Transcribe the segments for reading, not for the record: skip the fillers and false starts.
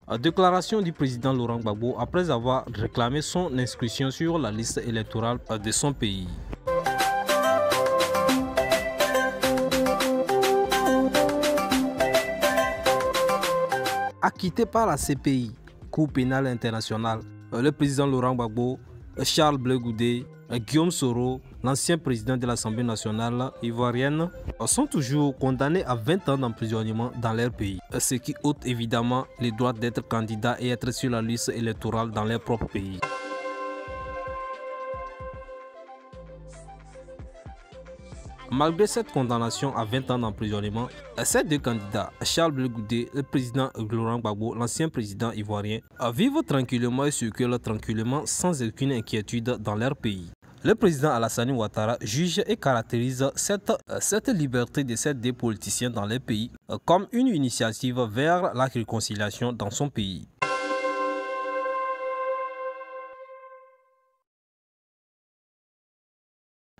Déclaration du président Laurent Gbagbo après avoir réclamé son inscription sur la liste électorale de son pays. Acquitté par la CPI, Cour pénale internationale, le président Laurent Gbagbo, Charles Blé Goudé, Guillaume Soro, l'ancien président de l'Assemblée nationale ivoirienne, sont toujours condamnés à 20 ans d'emprisonnement dans leur pays, ce qui ôte évidemment les droits d'être candidats et être sur la liste électorale dans leur propre pays. Malgré cette condamnation à 20 ans d'emprisonnement, ces deux candidats, Charles Blé Goudé, le président Laurent Gbagbo, l'ancien président ivoirien, vivent tranquillement et circulent tranquillement sans aucune inquiétude dans leur pays. Le président Alassane Ouattara juge et caractérise cette liberté de ces deux politiciens dans leur pays comme une initiative vers la réconciliation dans son pays.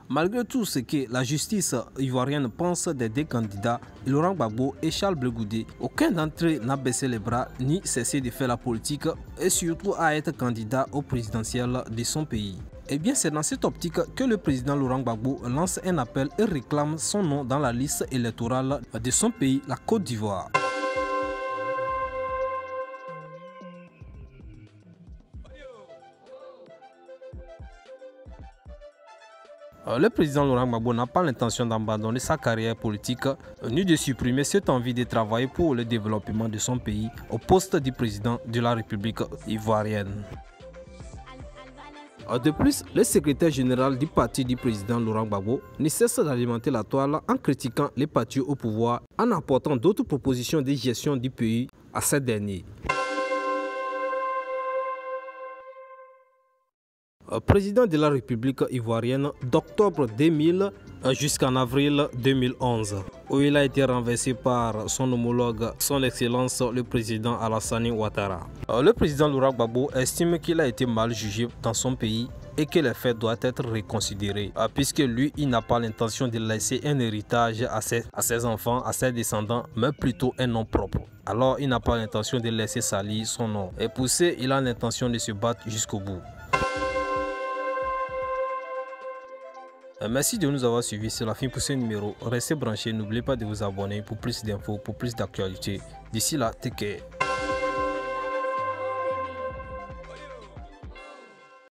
Malgré tout ce que la justice ivoirienne pense des deux candidats, Laurent Gbagbo et Charles Blé Goudé, aucun d'entre eux n'a baissé les bras ni cessé de faire la politique et surtout à être candidat au présidentiel de son pays. Eh bien, c'est dans cette optique que le président Laurent Gbagbo lance un appel et réclame son nom dans la liste électorale de son pays, la Côte d'Ivoire. Le président Laurent Gbagbo n'a pas l'intention d'abandonner sa carrière politique ni de supprimer cette envie de travailler pour le développement de son pays au poste du président de la République ivoirienne. De plus, le secrétaire général du parti du président Laurent Gbagbo ne cesse d'alimenter la toile en critiquant les partis au pouvoir en apportant d'autres propositions de gestion du pays à ces derniers. Président de la République ivoirienne d'octobre 2000 jusqu'en avril 2011, où il a été renversé par son homologue, son excellence le président Alassane Ouattara. Le président Laurent Gbagbo estime qu'il a été mal jugé dans son pays et que les faits doivent être reconsidérés, puisque lui, il n'a pas l'intention de laisser un héritage à ses enfants, à ses descendants, mais plutôt un nom propre. Alors, il n'a pas l'intention de laisser salir son nom. Et pour ça, il a l'intention de se battre jusqu'au bout. Merci de nous avoir suivis. C'est la fin pour ce numéro. Restez branchés. N'oubliez pas de vous abonner pour plus d'infos, pour plus d'actualités. D'ici là, take care.